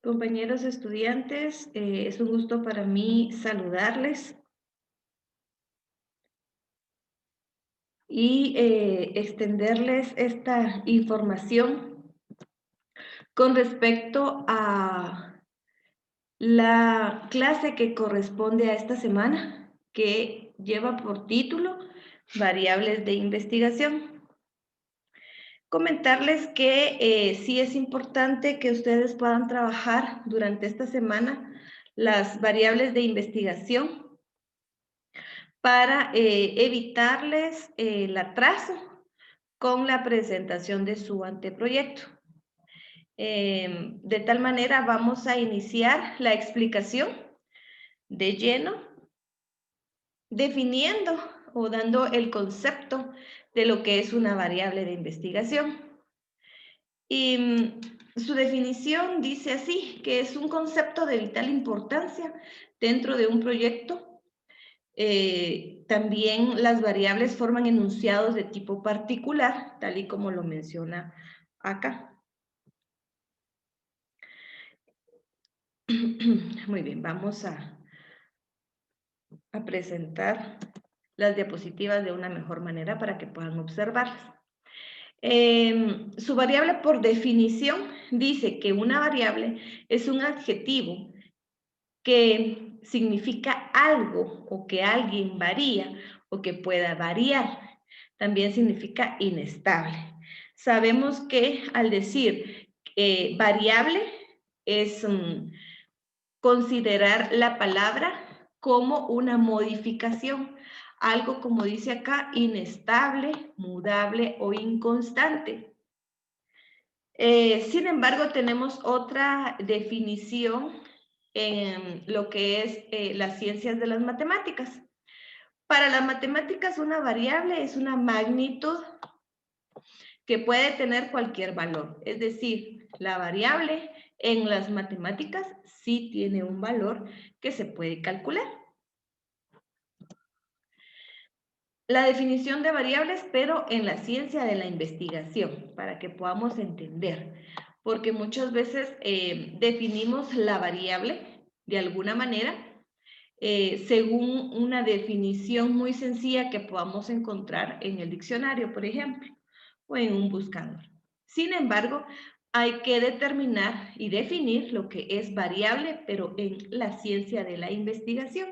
Compañeros estudiantes, es un gusto para mí saludarles y extenderles esta información con respecto a la clase que corresponde a esta semana, que lleva por título Variables de investigación. Comentarles que sí es importante que ustedes puedan trabajar durante esta semana las variables de investigación para evitarles el atraso con la presentación de su anteproyecto. De tal manera vamos a iniciar la explicación de lleno, definiendo o dando el concepto de lo que es una variable de investigación. Y su definición dice así, que es un concepto de vital importancia dentro de un proyecto. También las variables forman enunciados de tipo particular, tal y como lo menciona acá. Muy bien, vamos a presentar las diapositivas de una mejor manera para que puedan observarlas. Su variable por definición dice que una variable es un adjetivo que significa algo o que alguien varía o que pueda variar. También significa inestable. Sabemos que al decir variable es considerar la palabra como una modificación, algo como dice acá, inestable, mudable o inconstante. Sin embargo, tenemos otra definición en lo que es las ciencias de las matemáticas. Para las matemáticas, una variable es una magnitud que puede tener cualquier valor. Es decir, la variable en las matemáticas sí tiene un valor que se puede calcular. La definición de variables, pero en la ciencia de la investigación, para que podamos entender. Porque muchas veces definimos la variable de alguna manera según una definición muy sencilla que podamos encontrar en el diccionario, por ejemplo, o en un buscador. Sin embargo, hay que determinar y definir lo que es variable, pero en la ciencia de la investigación.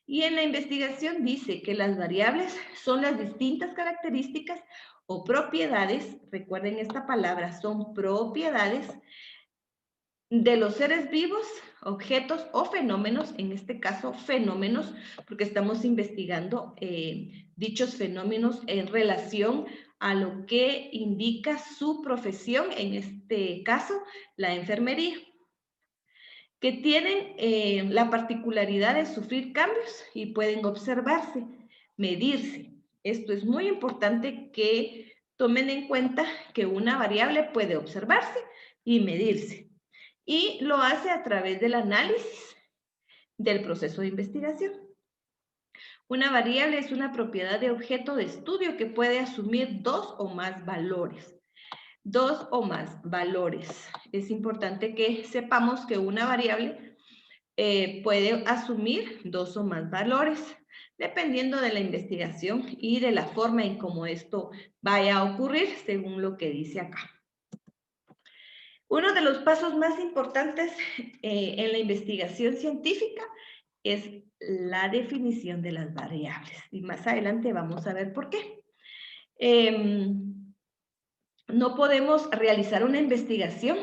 Y en la investigación dice que las variables son las distintas características o propiedades, recuerden esta palabra, son propiedades de los seres vivos, objetos o fenómenos, en este caso fenómenos, porque estamos investigando dichos fenómenos en relación a lo que indica su profesión, en este caso la enfermería, que tienen la particularidad de sufrir cambios y pueden observarse, medirse. Esto es muy importante que tomen en cuenta que una variable puede observarse y medirse y lo hace a través del análisis del proceso de investigación. Una variable es una propiedad de objeto de estudio que puede asumir dos o más valores. Dos o más valores. Es importante que sepamos que una variable puede asumir dos o más valores, dependiendo de la investigación y de la forma en cómo esto vaya a ocurrir, según lo que dice acá. Uno de los pasos más importantes en la investigación científica es la definición de las variables. Y más adelante vamos a ver por qué. No podemos realizar una investigación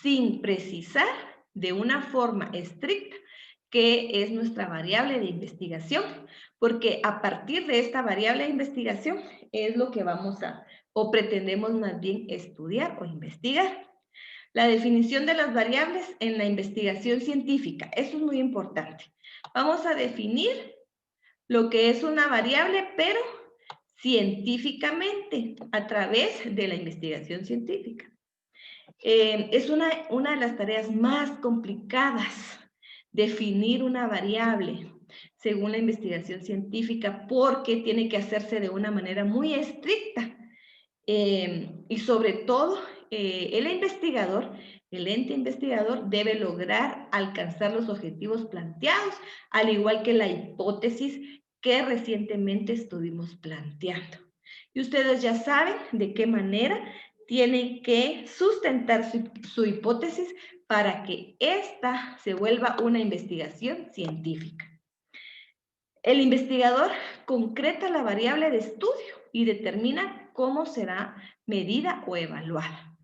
sin precisar de una forma estricta qué es nuestra variable de investigación, porque a partir de esta variable de investigación es lo que vamos a, o pretendemos más bien estudiar o investigar. La definición de las variables en la investigación científica. Eso es muy importante. Vamos a definir lo que es una variable, pero científicamente, a través de la investigación científica. Es una de las tareas más complicadas, definir una variable según la investigación científica, porque tiene que hacerse de una manera muy estricta Y sobre todo, el ente investigador debe lograr alcanzar los objetivos planteados, al igual que la hipótesis que recientemente estuvimos planteando. Y ustedes ya saben de qué manera tienen que sustentar su hipótesis para que ésta se vuelva una investigación científica. El investigador concreta la variable de estudio y determina cómo será medida o evaluada.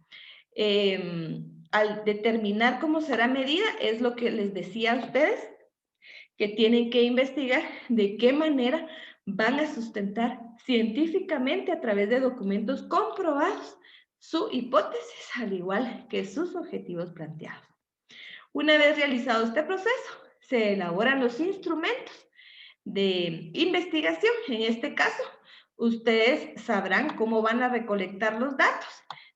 Al determinar cómo será medida, es lo que les decía a ustedes, que tienen que investigar de qué manera van a sustentar científicamente a través de documentos comprobados su hipótesis, al igual que sus objetivos planteados. Una vez realizado este proceso, se elaboran los instrumentos de investigación. En este caso, ustedes sabrán cómo van a recolectar los datos,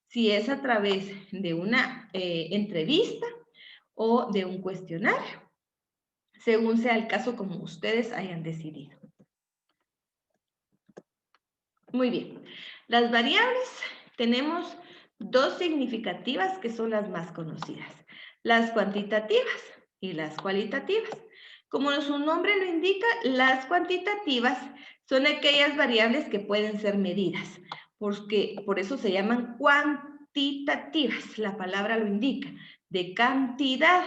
si es a través de una entrevista o de un cuestionario, según sea el caso como ustedes hayan decidido. Muy bien. Las variables, tenemos dos significativas que son las más conocidas, las cuantitativas y las cualitativas. Como su nombre lo indica, las cuantitativas son aquellas variables que pueden ser medidas, porque por eso se llaman cuantitativas, la palabra lo indica, de cantidad.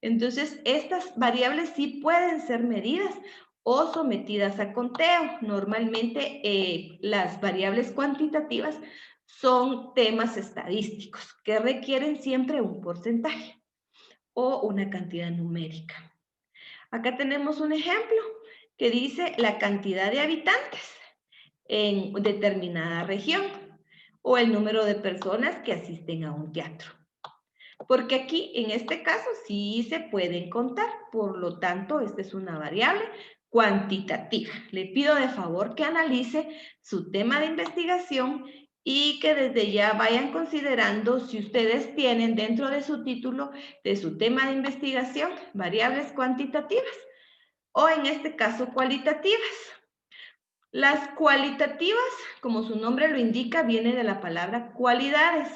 Entonces, estas variables sí pueden ser medidas o sometidas a conteo. Normalmente, las variables cuantitativas son temas estadísticos que requieren siempre un porcentaje o una cantidad numérica. Acá tenemos un ejemplo que dice la cantidad de habitantes en determinada región o el número de personas que asisten a un teatro. Porque aquí, en este caso, sí se pueden contar. Por lo tanto, esta es una variable cuantitativa. Le pido de favor que analice su tema de investigación y que desde ya vayan considerando si ustedes tienen dentro de su título, de su tema de investigación, variables cuantitativas o en este caso cualitativas. Las cualitativas, como su nombre lo indica, viene de la palabra cualidades.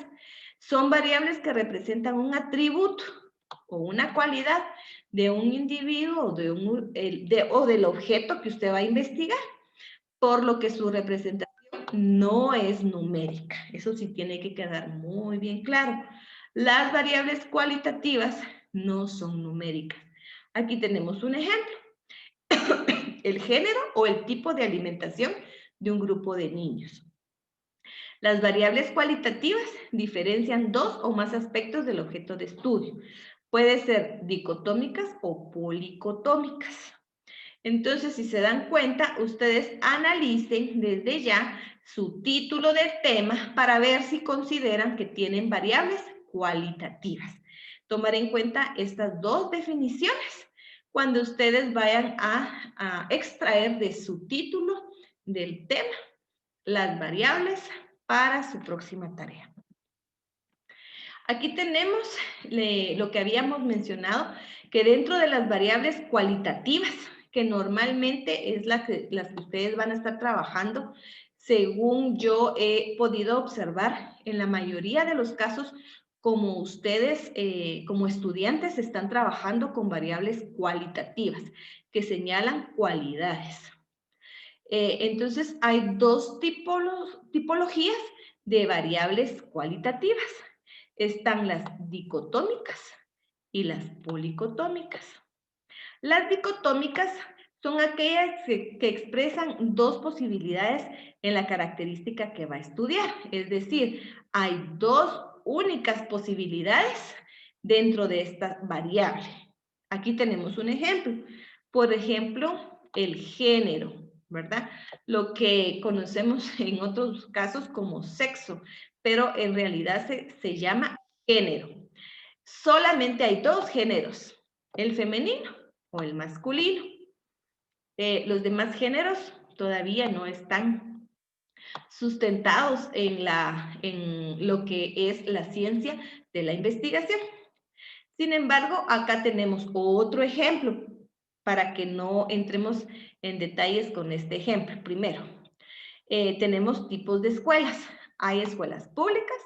Son variables que representan un atributo o una cualidad de un individuo o del objeto que usted va a investigar, por lo que su representación no es numérica. Eso sí tiene que quedar muy bien claro. Las variables cualitativas no son numéricas. Aquí tenemos un ejemplo. El género o el tipo de alimentación de un grupo de niños. Las variables cualitativas diferencian dos o más aspectos del objeto de estudio. Puede ser dicotómicas o policotómicas. Entonces, si se dan cuenta, ustedes analicen desde ya su título del tema para ver si consideran que tienen variables cualitativas. Tomar en cuenta estas dos definiciones cuando ustedes vayan a extraer de su título del tema las variables para su próxima tarea. Aquí tenemos lo que habíamos mencionado, que dentro de las variables cualitativas, que normalmente es las que ustedes van a estar trabajando, según yo he podido observar, en la mayoría de los casos, como ustedes, como estudiantes, están trabajando con variables cualitativas, que señalan cualidades. Entonces, hay dos tipologías de variables cualitativas. Están las dicotómicas y las policotómicas. Las dicotómicas son aquellas que expresan dos posibilidades en la característica que va a estudiar. Es decir, hay dos únicas posibilidades dentro de esta variable. Aquí tenemos un ejemplo. Por ejemplo, el género, ¿verdad? Lo que conocemos en otros casos como sexo, pero en realidad se llama género. Solamente hay dos géneros, el femenino o el masculino. Los demás géneros todavía no están sustentados en lo que es la ciencia de la investigación. Sin embargo, acá tenemos otro ejemplo para que no entremos en detalles con este ejemplo. Primero, tenemos tipos de escuelas. Hay escuelas públicas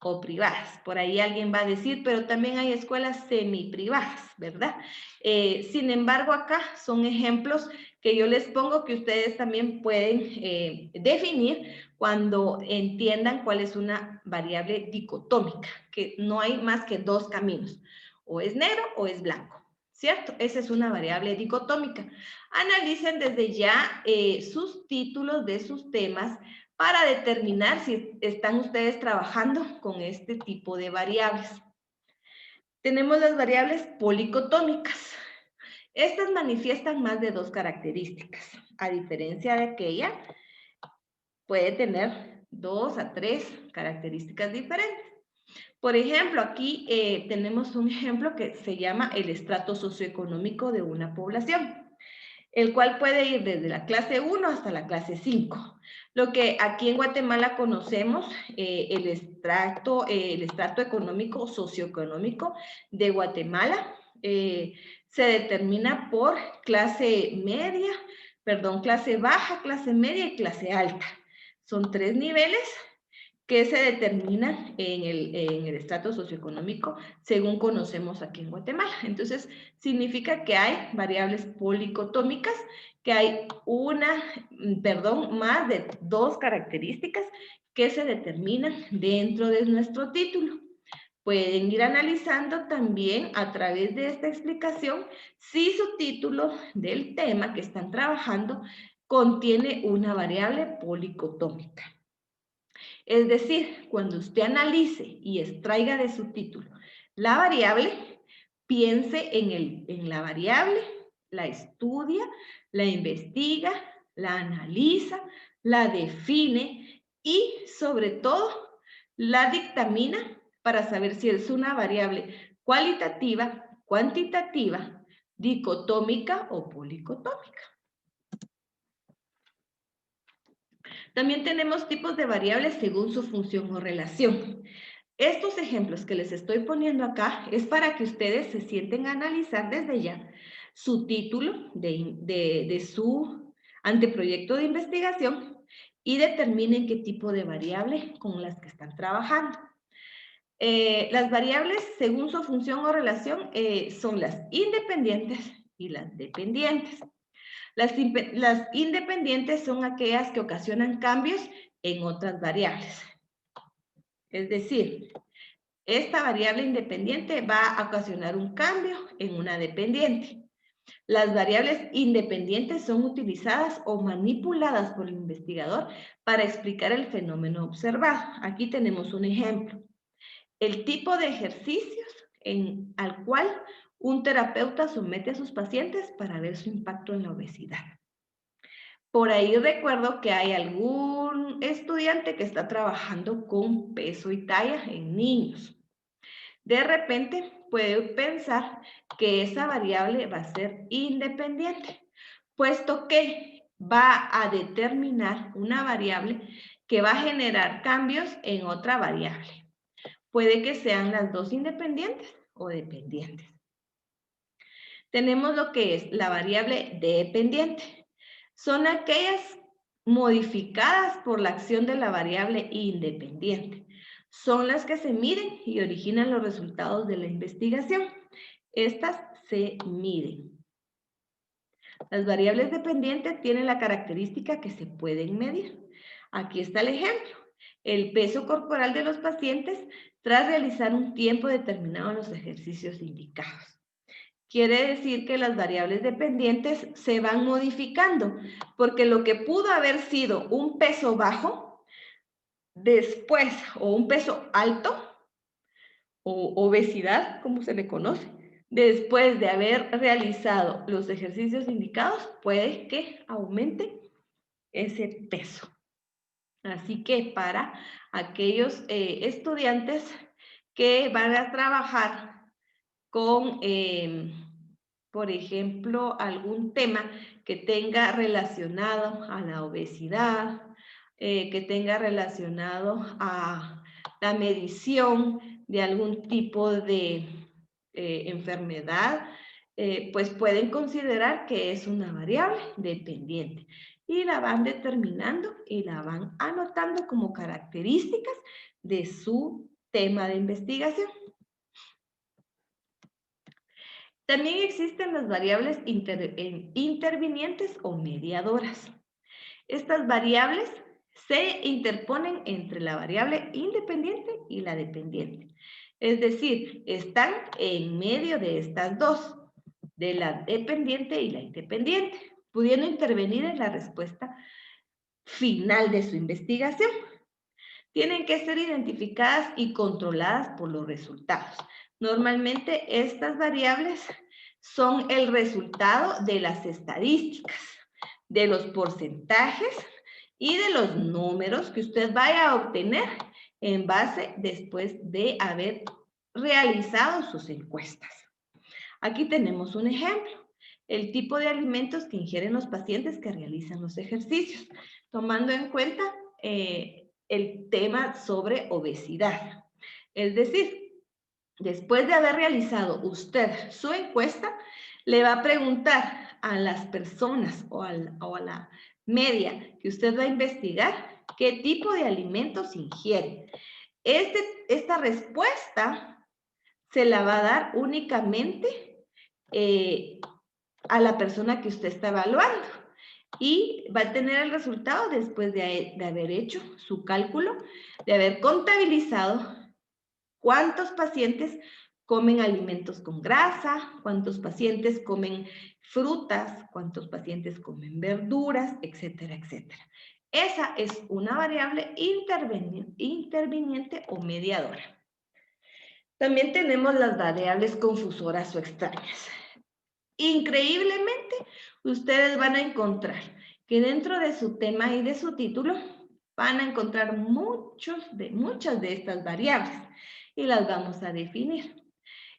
o privadas. Por ahí alguien va a decir, pero también hay escuelas semiprivadas, ¿verdad? Sin embargo, acá son ejemplos que yo les pongo que ustedes también pueden definir cuando entiendan cuál es una variable dicotómica, que no hay más que dos caminos, o es negro o es blanco, ¿cierto? Esa es una variable dicotómica. Analicen desde ya sus títulos de sus temas para determinar si están ustedes trabajando con este tipo de variables. Tenemos las variables policotómicas. Estas manifiestan más de dos características. A diferencia de aquella, puede tener 2 a 3 características diferentes. Por ejemplo, aquí tenemos un ejemplo que se llama el estrato socioeconómico de una población, el cual puede ir desde la clase 1 hasta la clase 5. Lo que aquí en Guatemala conocemos, el estrato económico, socioeconómico de Guatemala, se determina por clase media, clase baja, clase media y clase alta. Son 3 niveles que se determinan en el estrato socioeconómico según conocemos aquí en Guatemala. Entonces, significa que hay variables policotómicas, que hay más de dos características que se determinan dentro de nuestro título. Pueden ir analizando también a través de esta explicación si su título del tema que están trabajando contiene una variable policotómica. Es decir, cuando usted analice y extraiga de su título la variable, piense en la variable, la estudia, la investiga, la analiza, la define y sobre todo la dictamina para saber si es una variable cualitativa, cuantitativa, dicotómica o policotómica. También tenemos tipos de variables según su función o relación. Estos ejemplos que les estoy poniendo acá es para que ustedes se sienten a analizar desde ya su título de su anteproyecto de investigación y determinen qué tipo de variable con las que están trabajando. Las variables según su función o relación son las independientes y las dependientes. Las independientes son aquellas que ocasionan cambios en otras variables. Es decir, esta variable independiente va a ocasionar un cambio en una dependiente. Las variables independientes son utilizadas o manipuladas por el investigador para explicar el fenómeno observado. Aquí tenemos un ejemplo. El tipo de ejercicios al cual un terapeuta somete a sus pacientes para ver su impacto en la obesidad. Por ahí recuerdo que hay algún estudiante que está trabajando con peso y talla en niños. De repente puede pensar que esa variable va a ser independiente, puesto que va a determinar una variable que va a generar cambios en otra variable. Puede que sean las dos independientes o dependientes. Tenemos lo que es la variable dependiente. Son aquellas modificadas por la acción de la variable independiente. Son las que se miden y originan los resultados de la investigación. Estas se miden. Las variables dependientes tienen la característica que se pueden medir. Aquí está el ejemplo. El peso corporal de los pacientes tras realizar un tiempo determinado en los ejercicios indicados. Quiere decir que las variables dependientes se van modificando, porque lo que pudo haber sido un peso bajo, después, o un peso alto, o obesidad, como se le conoce, después de haber realizado los ejercicios indicados, puede que aumente ese peso. Así que para aquellos estudiantes que van a trabajar con, por ejemplo, algún tema que tenga relacionado a la obesidad, que tenga relacionado a la medición de algún tipo de enfermedad, pues pueden considerar que es una variable dependiente. y la van determinando y la van anotando como características de su tema de investigación. También existen las variables intervinientes o mediadoras. Estas variables se interponen entre la variable independiente y la dependiente. Es decir, están en medio de estas dos, de la dependiente y la independiente, pudiendo intervenir en la respuesta final de su investigación. Tienen que ser identificadas y controladas por los resultados. Normalmente estas variables son el resultado de las estadísticas, de los porcentajes y de los números que usted vaya a obtener en base después de haber realizado sus encuestas. Aquí tenemos un ejemplo. El tipo de alimentos que ingieren los pacientes que realizan los ejercicios, tomando en cuenta el tema sobre obesidad. Es decir, después de haber realizado usted su encuesta, le va a preguntar a las personas o a la media que usted va a investigar qué tipo de alimentos ingiere. Esta respuesta se la va a dar únicamente a la persona que usted está evaluando y va a tener el resultado después de haber hecho su cálculo, de haber contabilizado cuántos pacientes comen alimentos con grasa, cuántos pacientes comen frutas, cuántos pacientes comen verduras, etcétera, etcétera. Esa es una variable interviniente o mediadora. También tenemos las variables confusoras o extrañas. Increíblemente, ustedes van a encontrar que dentro de su tema y de su título van a encontrar muchas de estas variables y las vamos a definir.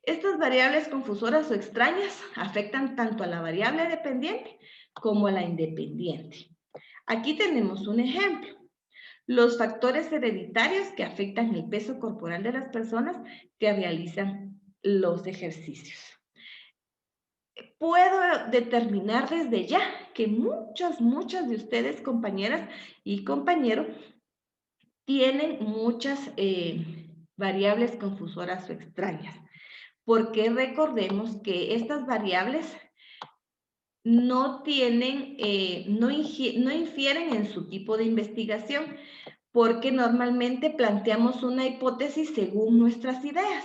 Estas variables confusoras o extrañas afectan tanto a la variable dependiente como a la independiente. Aquí tenemos un ejemplo. Los factores hereditarios que afectan el peso corporal de las personas que realizan los ejercicios. Puedo determinar desde ya que muchas de ustedes, compañeras y compañeros, tienen muchas variables confusoras o extrañas, porque recordemos que estas variables no tienen, no infieren en su tipo de investigación, porque normalmente planteamos una hipótesis según nuestras ideas.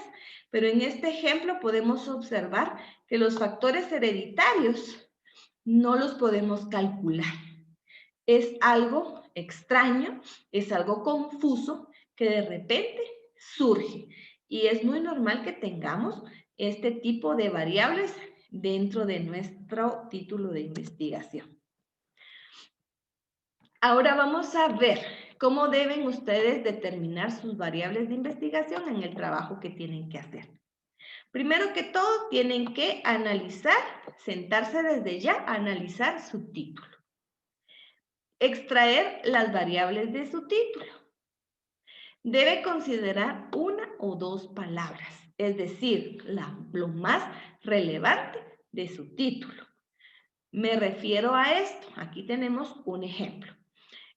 Pero en este ejemplo podemos observar que los factores hereditarios no los podemos calcular. Es algo extraño, es algo confuso que de repente surge. Y es muy normal que tengamos este tipo de variables dentro de nuestro título de investigación. Ahora vamos a ver cómo deben ustedes determinar sus variables de investigación en el trabajo que tienen que hacer. Primero que todo, tienen que analizar, sentarse desde ya a analizar su título. Extraer las variables de su título. Debe considerar una o dos palabras, es decir, lo más relevante de su título. Me refiero a esto. Aquí tenemos un ejemplo.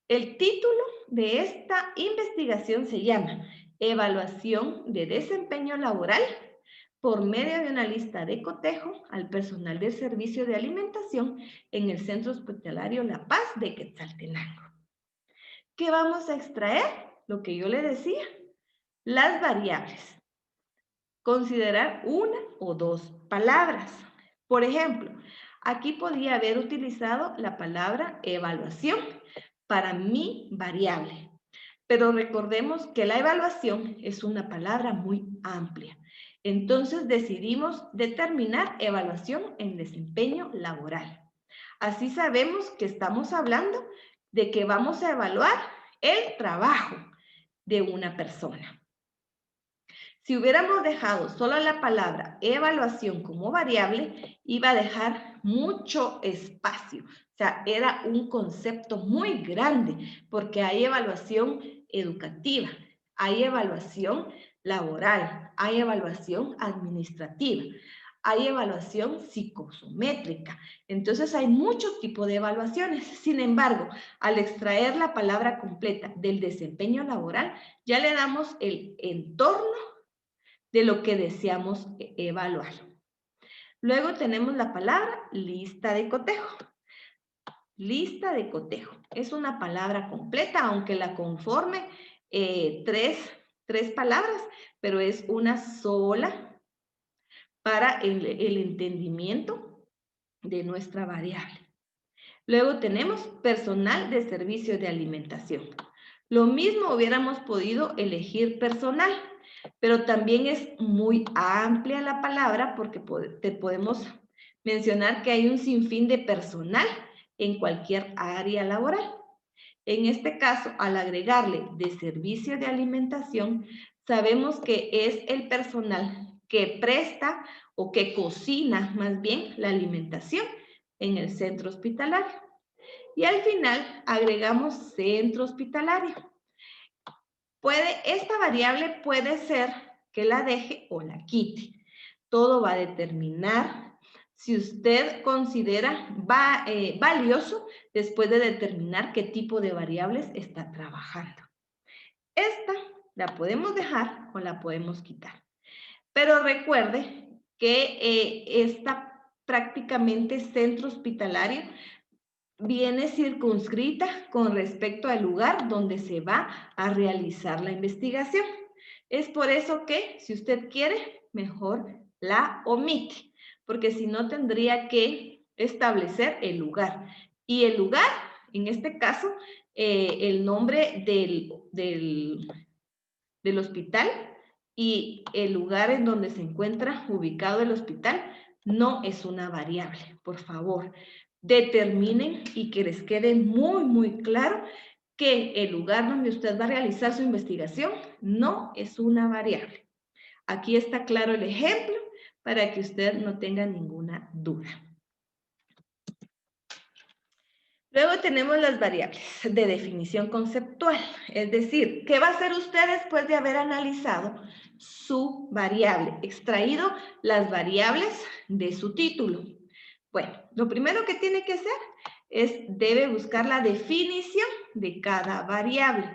El título de esta investigación se llama Evaluación de desempeño laboral por medio de una lista de cotejo al personal del servicio de alimentación en el Centro Hospitalario La Paz de Quetzaltenango. ¿Qué vamos a extraer? Lo que yo le decía, las variables. Considerar una o dos palabras. Por ejemplo, aquí podría haber utilizado la palabra evaluación para mi variable. Pero recordemos que la evaluación es una palabra muy amplia. Entonces decidimos determinar evaluación en desempeño laboral. Así sabemos que estamos hablando de que vamos a evaluar el trabajo de una persona. Si hubiéramos dejado solo la palabra evaluación como variable, iba a dejar mucho espacio. O sea, era un concepto muy grande porque hay evaluación educativa, hay evaluación laboral, hay evaluación administrativa, hay evaluación psicosométrica. Entonces hay muchos tipos de evaluaciones. Sin embargo, al extraer la palabra completa del desempeño laboral, ya le damos el entorno de lo que deseamos evaluar. Luego tenemos la palabra lista de cotejo. Lista de cotejo. Es una palabra completa, aunque la conforme tres palabras, pero es una sola para el entendimiento de nuestra variable. Luego tenemos personal de servicio de alimentación. Lo mismo hubiéramos podido elegir personal, pero también es muy amplia la palabra porque te podemos mencionar que hay un sinfín de personal en cualquier área laboral. En este caso, al agregarle de servicio de alimentación, sabemos que es el personal que presta o que cocina más bien la alimentación en el centro hospitalario. Y al final agregamos centro hospitalario. Esta variable puede ser que la deje o la quite. Todo va a determinar si usted considera valioso después de determinar qué tipo de variables está trabajando. Esta la podemos dejar o la podemos quitar. Pero recuerde que esta prácticamente centro hospitalario viene circunscrita con respecto al lugar donde se va a realizar la investigación. Es por eso que, si usted quiere, mejor la omite, porque si no tendría que establecer el lugar. Y el lugar, en este caso, el nombre del hospital y el lugar en donde se encuentra ubicado el hospital no es una variable, por favor. Determinen y que les quede muy, muy claro que el lugar donde usted va a realizar su investigación no es una variable. Aquí está claro el ejemplo para que usted no tenga ninguna duda. Luego tenemos las variables de definición conceptual, es decir, ¿qué va a hacer usted después de haber analizado su variable, extraído las variables de su título? Bueno, lo primero que tiene que hacer debe buscar la definición de cada variable.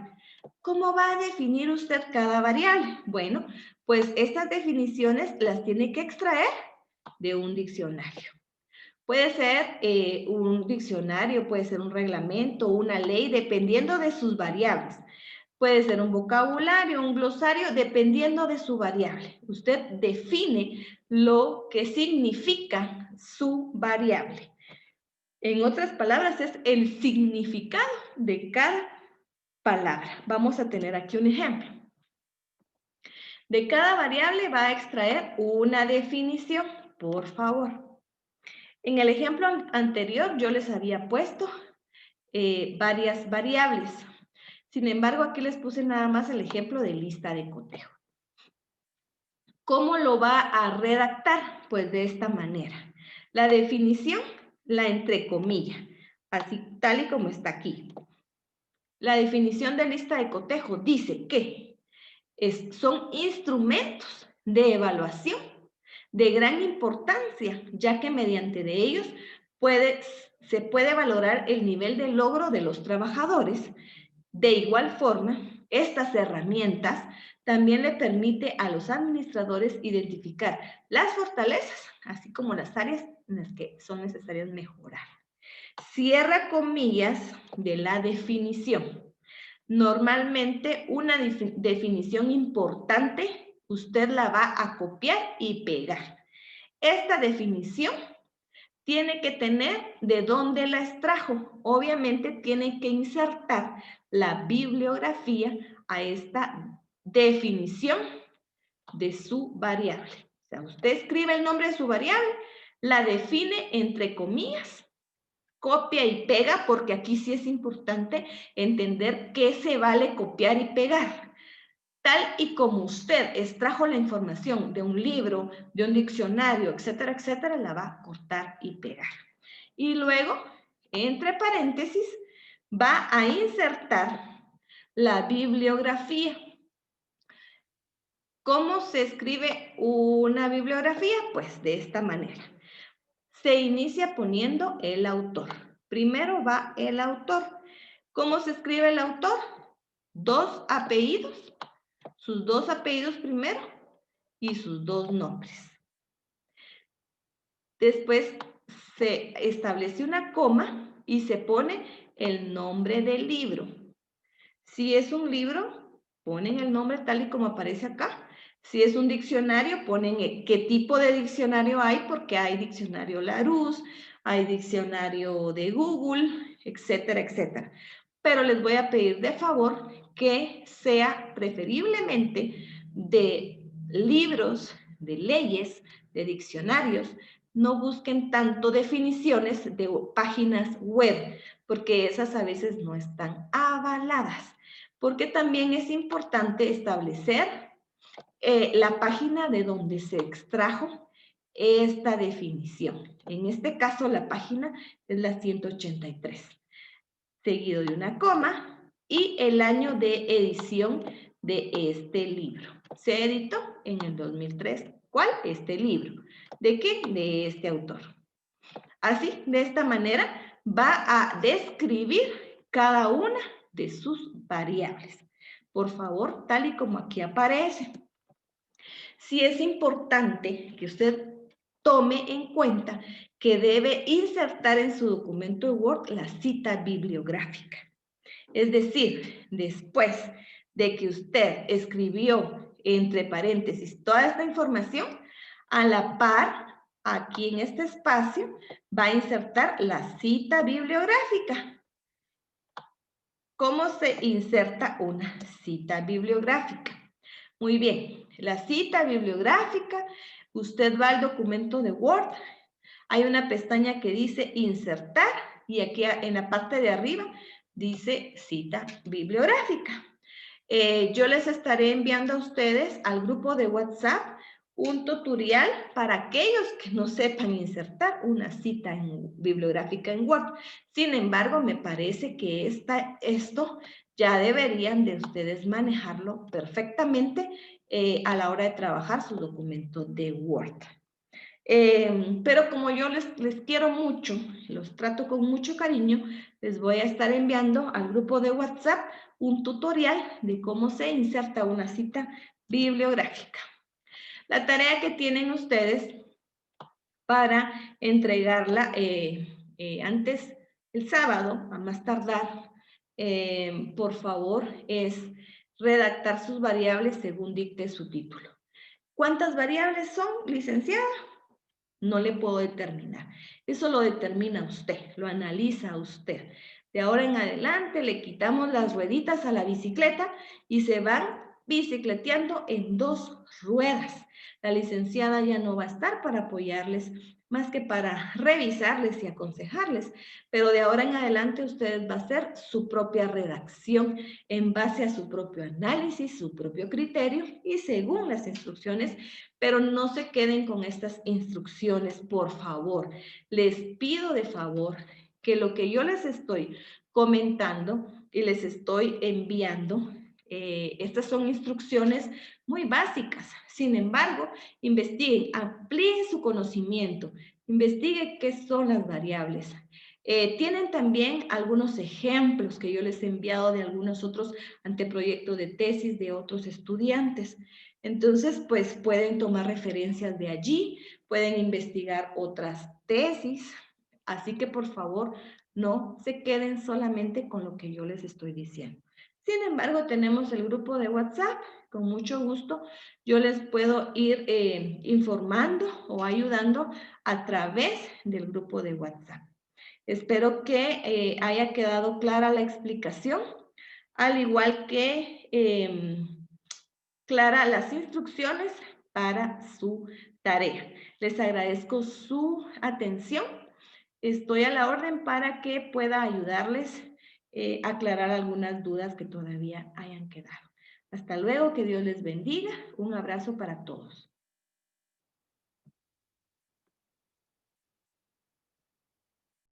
¿Cómo va a definir usted cada variable? Bueno, pues estas definiciones las tiene que extraer de un diccionario. Puede ser un diccionario, puede ser un reglamento, una ley, dependiendo de sus variables. Puede ser un vocabulario, un glosario, dependiendo de su variable. Usted define lo que significa su variable. En otras palabras, es el significado de cada palabra. Vamos a tener aquí un ejemplo. De cada variable va a extraer una definición, por favor. En el ejemplo anterior yo les había puesto varias variables. Sin embargo, aquí les puse nada más el ejemplo de lista de cotejo. ¿Cómo lo va a redactar? Pues de esta manera. La definición la entrecomilla, así tal y como está aquí. La definición de lista de cotejo dice que son instrumentos de evaluación de gran importancia, ya que mediante de ellos se puede valorar el nivel de logro de los trabajadores. De igual forma, estas herramientas también le permite a los administradores identificar las fortalezas, así como las áreas en las que son necesarias mejorar. Cierra comillas de la definición. Normalmente una definición importante, usted la va a copiar y pegar. Esta definición tiene que tener de dónde la extrajo. Obviamente tiene que insertar la bibliografía a esta definición de su variable. O sea, usted escribe el nombre de su variable, la define entre comillas, copia y pega, porque aquí sí es importante entender qué se vale copiar y pegar. Tal y como usted extrajo la información de un libro, de un diccionario, etcétera, etcétera, la va a cortar y pegar. Y luego, entre paréntesis, va a insertar la bibliografía. ¿Cómo se escribe una bibliografía? Pues de esta manera. Se inicia poniendo el autor. Primero va el autor. ¿Cómo se escribe el autor? Dos apellidos, sus dos apellidos primero y sus dos nombres. Después se establece una coma y se pone el nombre del libro. Si es un libro, ponen el nombre tal y como aparece acá. Si es un diccionario, ponen qué tipo de diccionario hay, porque hay diccionario Larousse, hay diccionario de Google, etcétera, etcétera. Pero les voy a pedir de favor que sea preferiblemente de libros, de leyes, de diccionarios. No busquen tanto definiciones de páginas web, porque esas a veces no están avaladas. Porque también es importante establecer la página de donde se extrajo esta definición. En este caso, la página es la 183, seguido de una coma y el año de edición de este libro. Se editó en el 2003. ¿Cuál? Este libro. ¿De qué? De este autor. Así, de esta manera, va a describir cada una de sus variables. Por favor, tal y como aquí aparece. Sí es importante que usted tome en cuenta que debe insertar en su documento de Word la cita bibliográfica. Es decir, después de que usted escribió entre paréntesis toda esta información, a la par, aquí en este espacio, va a insertar la cita bibliográfica. ¿Cómo se inserta una cita bibliográfica? Muy bien, la cita bibliográfica, usted va al documento de Word, hay una pestaña que dice insertar y aquí en la parte de arriba dice cita bibliográfica. Yo les estaré enviando a ustedes al grupo de WhatsApp un tutorial para aquellos que no sepan insertar una cita bibliográfica en Word. Sin embargo, me parece que esto ya deberían de ustedes manejarlo perfectamente a la hora de trabajar su documento de Word. Pero como yo les quiero mucho, los trato con mucho cariño, les voy a estar enviando al grupo de WhatsApp un tutorial de cómo se inserta una cita bibliográfica. La tarea que tienen ustedes para entregarla antes el sábado, a más tardar, por favor, es redactar sus variables según dicte su título. ¿Cuántas variables son, licenciada? No le puedo determinar. Eso lo determina usted, lo analiza usted. De ahora en adelante le quitamos las rueditas a la bicicleta y se van bicicleteando en dos ruedas. La licenciada ya no va a estar para apoyarles, más que para revisarles y aconsejarles, pero de ahora en adelante usted va a hacer su propia redacción en base a su propio análisis, su propio criterio y según las instrucciones, pero no se queden con estas instrucciones, por favor. Les pido de favor que lo que yo les estoy comentando y les estoy enviando, estas son instrucciones muy básicas. Sin embargo, investiguen, amplíen su conocimiento, investiguen qué son las variables. Tienen también algunos ejemplos que yo les he enviado de algunos otros anteproyectos de tesis de otros estudiantes. Entonces, pues pueden tomar referencias de allí, pueden investigar otras tesis. Así que, por favor, no se queden solamente con lo que yo les estoy diciendo. Sin embargo, tenemos el grupo de WhatsApp. Con mucho gusto, yo les puedo ir informando o ayudando a través del grupo de WhatsApp. Espero que haya quedado clara la explicación, al igual que clara las instrucciones para su tarea. Les agradezco su atención. Estoy a la orden para que pueda ayudarles a aclarar algunas dudas que todavía hayan quedado. Hasta luego, que Dios les bendiga. Un abrazo para todos.